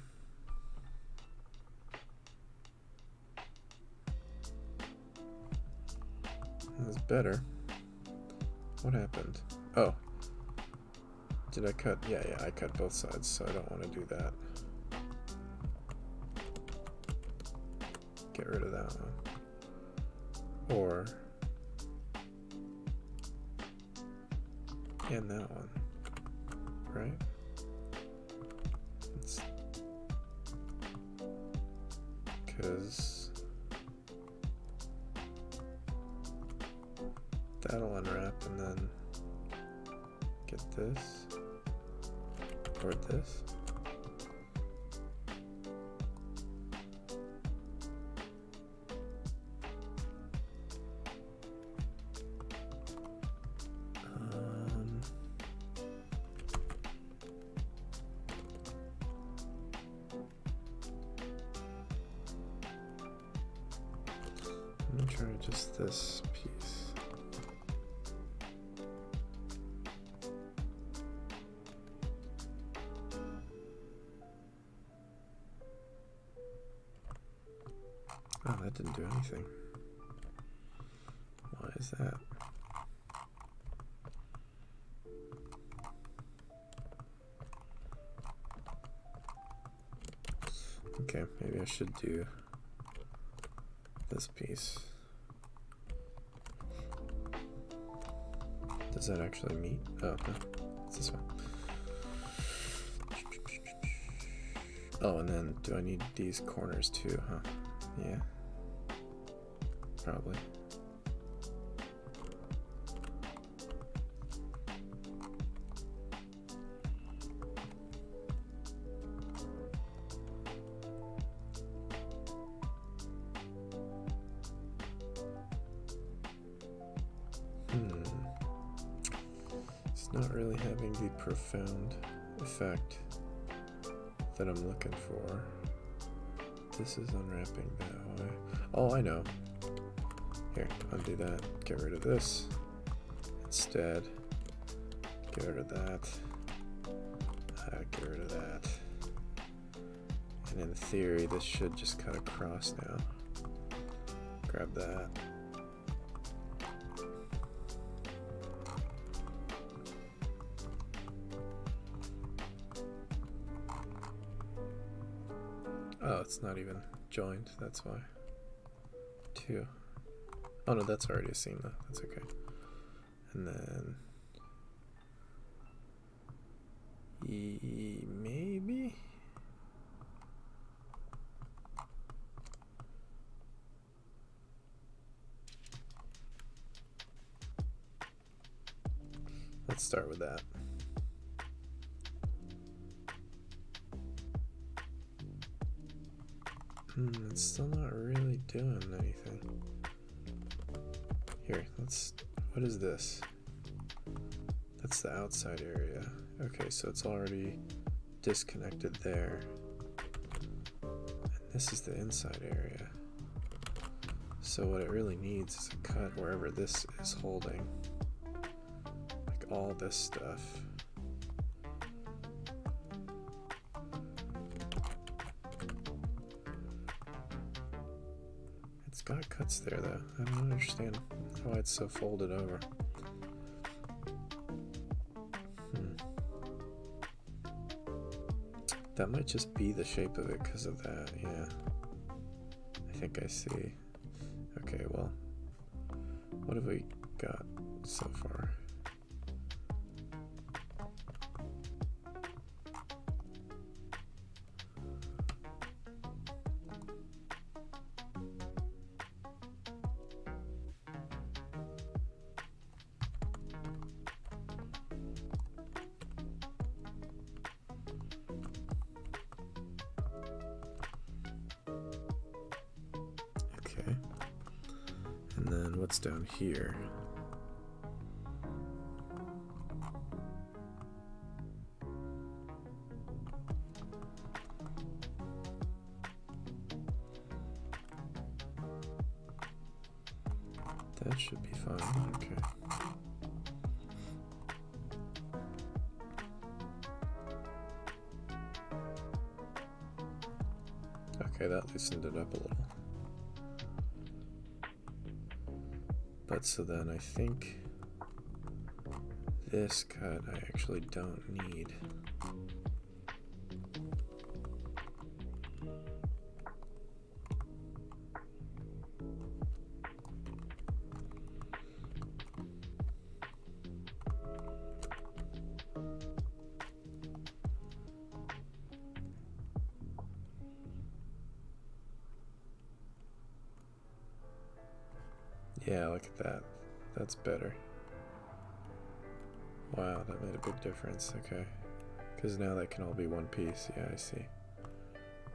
That's better. What happened? Oh. Did I cut? Yeah, I cut both sides, so I don't want to do that. Get rid of that one. Or, and that one, right? Because that'll unwrap and then get this, or this. I'm gonna try just this piece. Oh, that didn't do anything. Why is that? Okay, maybe I should do this piece. Does that actually meet? Oh, no, it's this one. Oh, and then do I need these corners too, huh? Yeah. Probably. It's not really having the profound effect that I'm looking for. This is unwrapping that way. Oh, I know. Here, undo that. Get rid of this. Instead, get rid of that. Get rid of that. And in theory, this should just cut across now. Grab that. Oh, it's not even joined, that's why. 2. Oh no, that's already a seam though, that's okay. And then maybe? Let's start with that. It's still not really doing anything. Here, what is this? That's the outside area. Okay, so it's already disconnected there. And this is the inside area. So what it really needs is a cut wherever this is holding. Like all this stuff. It's got cuts there though. I don't understand why it's so folded over. That might just be the shape of it because of that, yeah. I think I see. Okay, well, what have we got so far? And then what's down here? That should be fine. Okay. Okay, that loosened it up a little. But so then I think this cut I actually don't need. Yeah, look at that. That's better. Wow, that made a big difference. Okay. Because now that can all be one piece. Yeah, I see.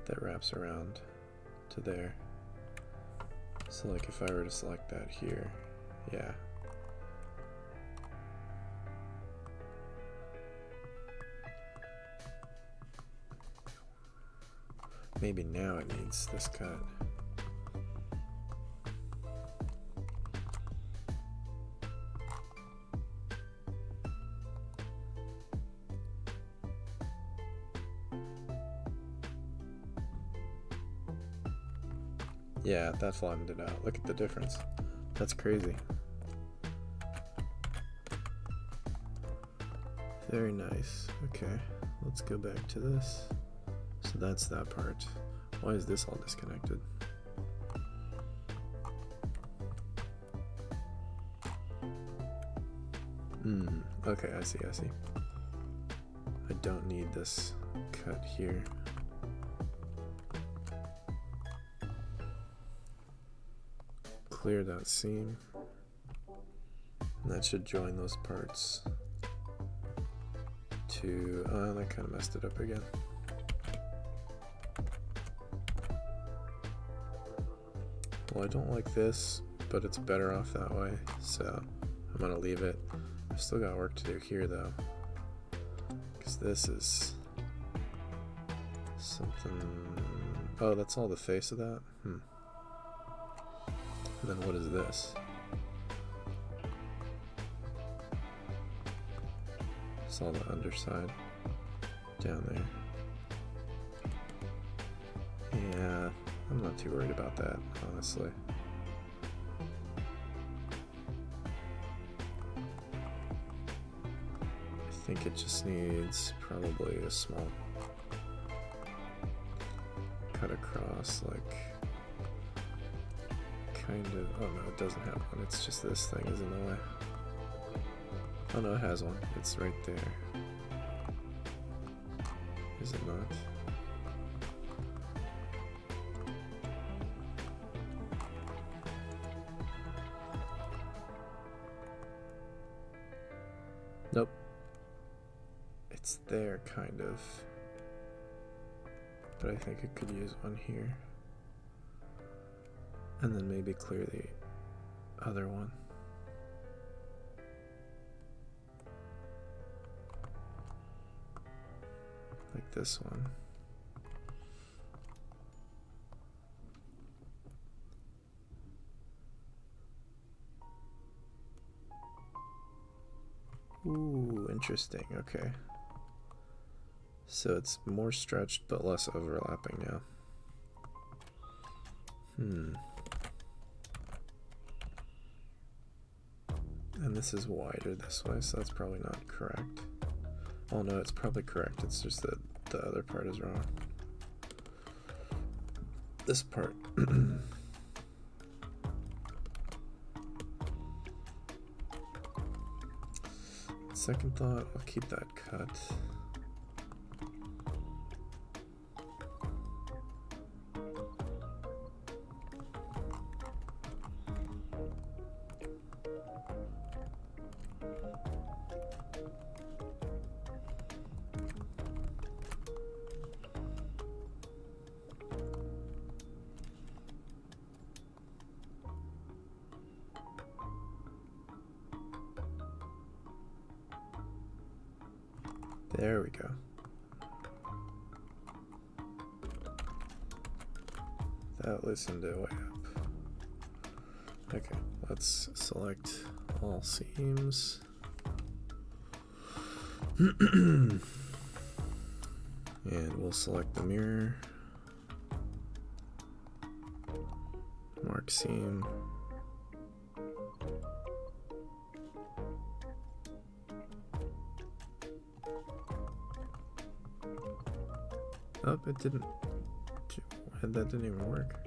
That wraps around to there. So like if I were to select that here, yeah. Maybe now it needs this cut. Yeah, that flattened it out. Look at the difference. That's crazy. Very nice. Okay, let's go back to this. So that's that part. Why is this all disconnected? Okay, I see. I don't need this cut here. Clear that seam. And that should join those parts to, that kind of messed it up again. Well, I don't like this, but it's better off that way, so I'm gonna leave it. I've still got work to do here though, because this is something. Oh, that's all the face of that? And then what is this? It's all the underside down there. Yeah, I'm not too worried about that, honestly. I think it just needs probably a small cut across, like kind of. Oh no, it doesn't have one. It's just this thing is in the way. Oh no, it has one. It's right there. Is it not? Nope. It's there, kind of. But I think it could use one here. And then maybe clear the other one. Like this one. Ooh, interesting. Okay. So it's more stretched but less overlapping now. And this is wider this way, so that's probably not correct. Oh no, it's probably correct. It's just that the other part is wrong. This part. Second thought, I'll keep that cut. There we go. That loosened it way up. Okay, let's select all seams. And we'll select the mirror, mark seam, oh, it didn't, that didn't even work.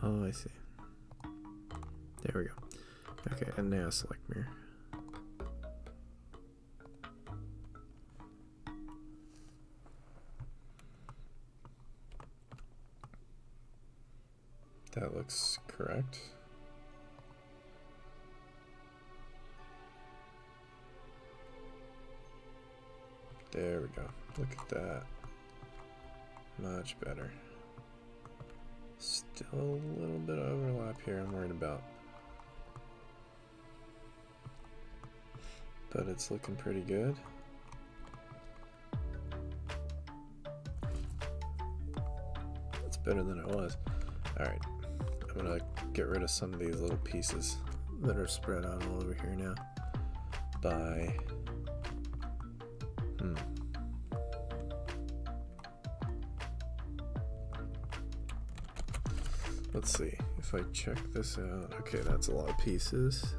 Oh, I see. There we go. Okay, and now select mirror. That looks correct. There we go. Look at that. Much better. Still a little bit of overlap here I'm worried about. But it's looking pretty good. It's better than it was. Alright, I'm gonna get rid of some of these little pieces that are spread out all over here now by let's see if I check this out. Okay, that's a lot of pieces,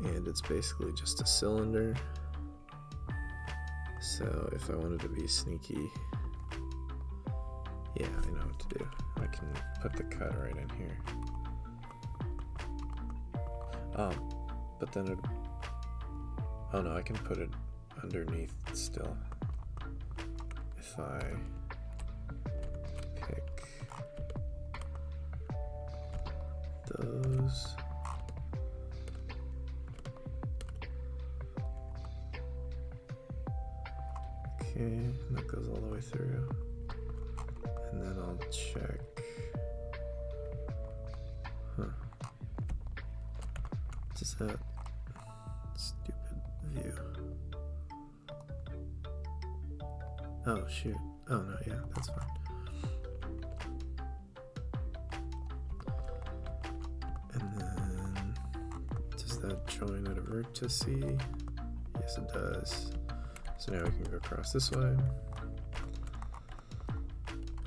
and it's basically just a cylinder. So if I wanted to be sneaky, yeah, I know what to do. I can put the cut right in here. But then it, oh no, I can put it underneath still. If I pick those. Okay, and that goes all the way through. And then I'll check. Huh. Just that stupid view. Oh shoot. Oh no, yeah, that's fine. And then does that join at a vertex? Yes, it does. So now we can go across this way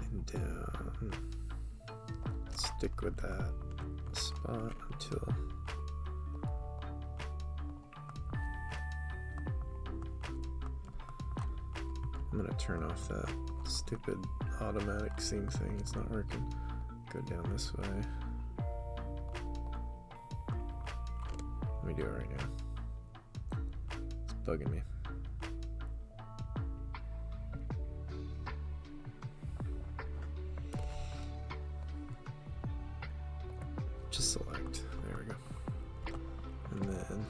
and down. Stick with that spot until I'm gonna turn off that stupid automatic seam thing. It's not working. Go down this way. Let me do it right now. It's bugging me. Just select. There we go. And then,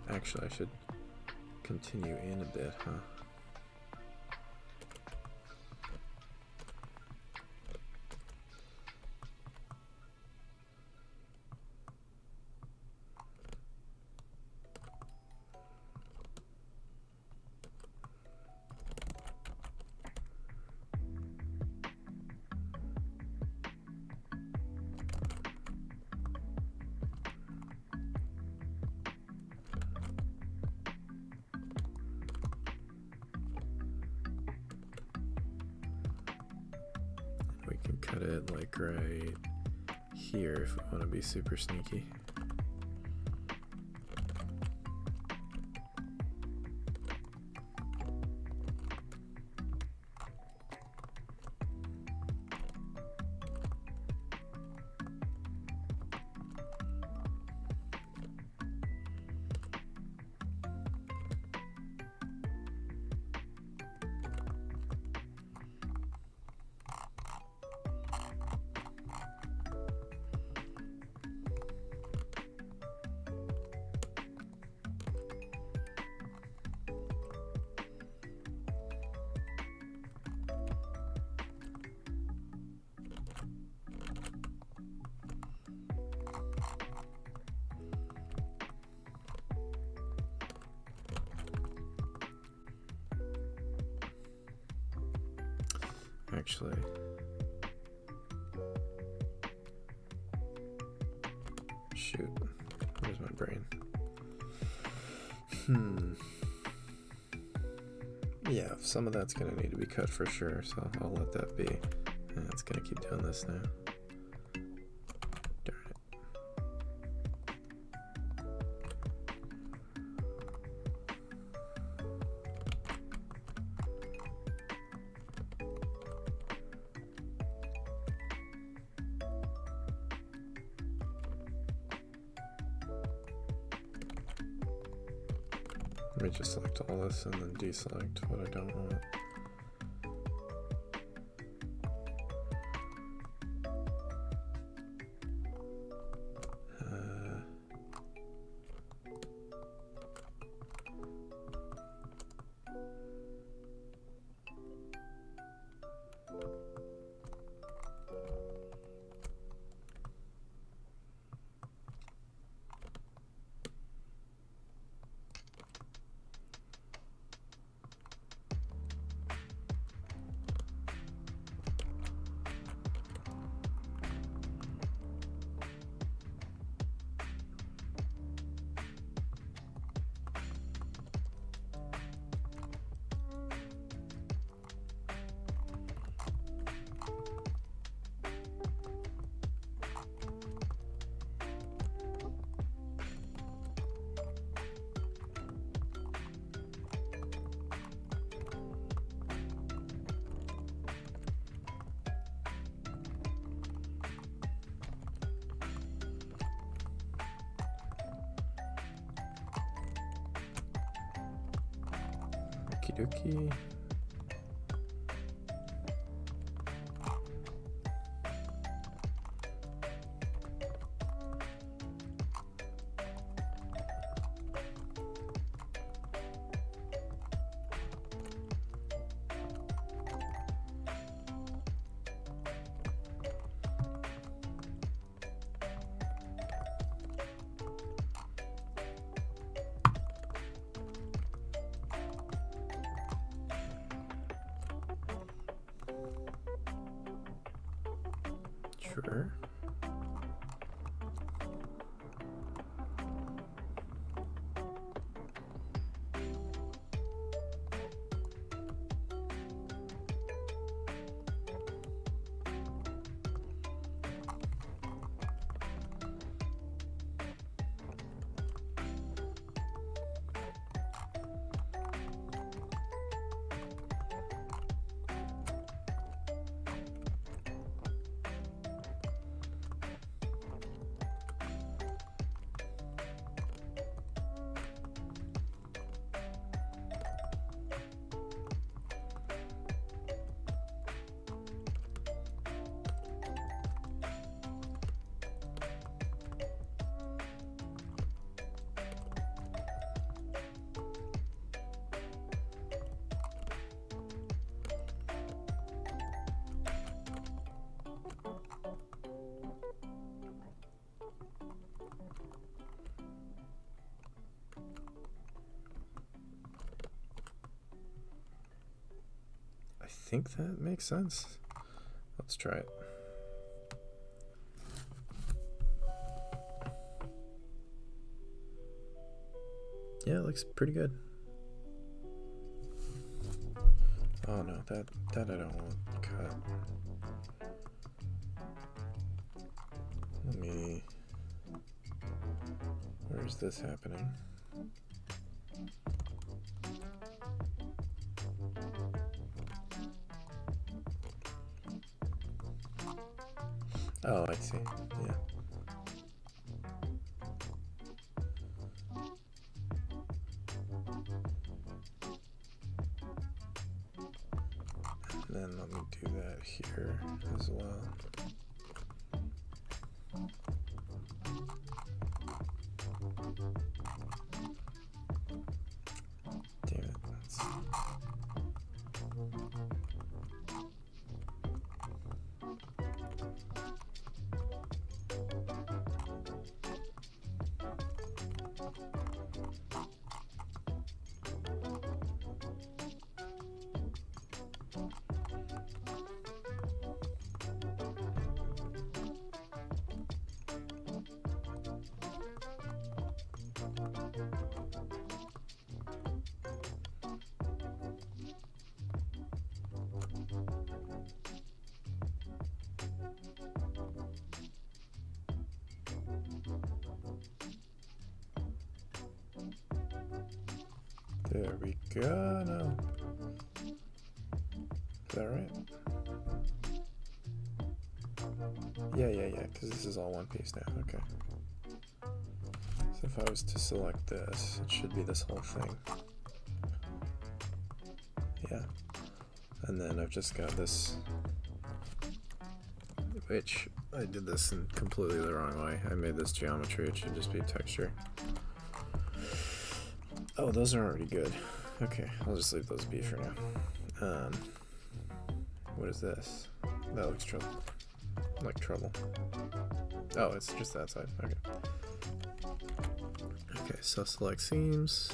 actually, I should continue in a bit, huh? We can cut it like right here if we want to be super sneaky. Actually, shoot, where's my brain? Yeah, some of that's gonna need to be cut for sure, so I'll let that be. And it's gonna keep doing this now. Darn it. Let me just select all this and then deselect what I don't want. Okie dokie. Sure. I think that makes sense. Let's try it. Yeah, it looks pretty good. Oh no, that I don't want cut. Let me. Where's this happening? Oh, I see. Yeah. And then let me do that here as well. Damn it. There we go. No. Is that right? Yeah, because this is all one piece now. Okay. So if I was to select this, it should be this whole thing. Yeah. And then I've just got this, which I did this in completely the wrong way. I made this geometry, it should just be texture. Oh, those are already good. Okay, I'll just leave those be for now. What is this? That looks like trouble. Oh, it's just that side. Okay. Okay, so select seams.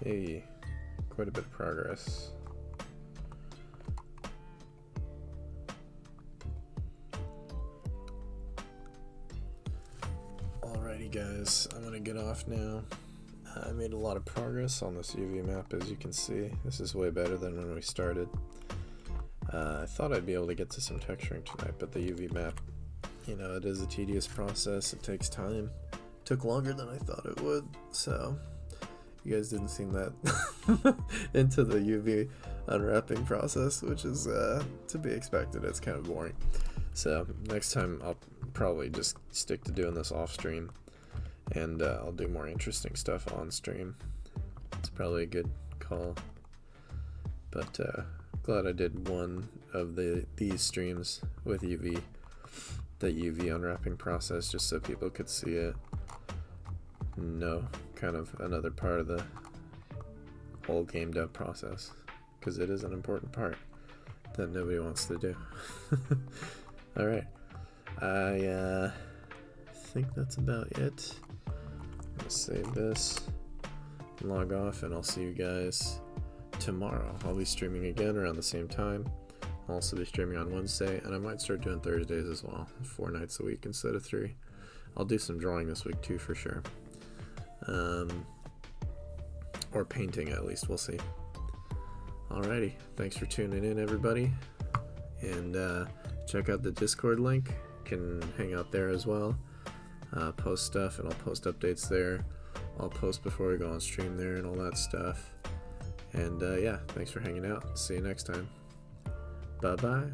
Hey, quite a bit of progress. Alrighty guys, I'm gonna get off now. I made a lot of progress on this UV map, as you can see. This is way better than when we started. I thought I'd be able to get to some texturing tonight, but the UV map, you know, it is a tedious process. It takes time. It took longer than I thought it would, so you guys didn't seem that into the UV unwrapping process, which is to be expected. It's kind of boring. So next time I'll probably just stick to doing this off stream, and I'll do more interesting stuff on stream. It's probably a good call, but glad I did one of these streams with UV, the UV unwrapping process, just so people could see it. No, kind of another part of the whole game dev process, because it is an important part that nobody wants to do. Alright, I think that's about it. I'm gonna save this, log off, and I'll see you guys tomorrow. I'll be streaming again around the same time. I'll also be streaming on Wednesday, and I might start doing Thursdays as well, 4 nights a week instead of 3. I'll do some drawing this week too, for sure. Or painting, at least, we'll see. Alrighty, thanks for tuning in, everybody, and check out the Discord link. You can hang out there as well, post stuff, and I'll post updates there. I'll post before we go on stream there and all that stuff. And yeah, thanks for hanging out. See you next time. Bye bye.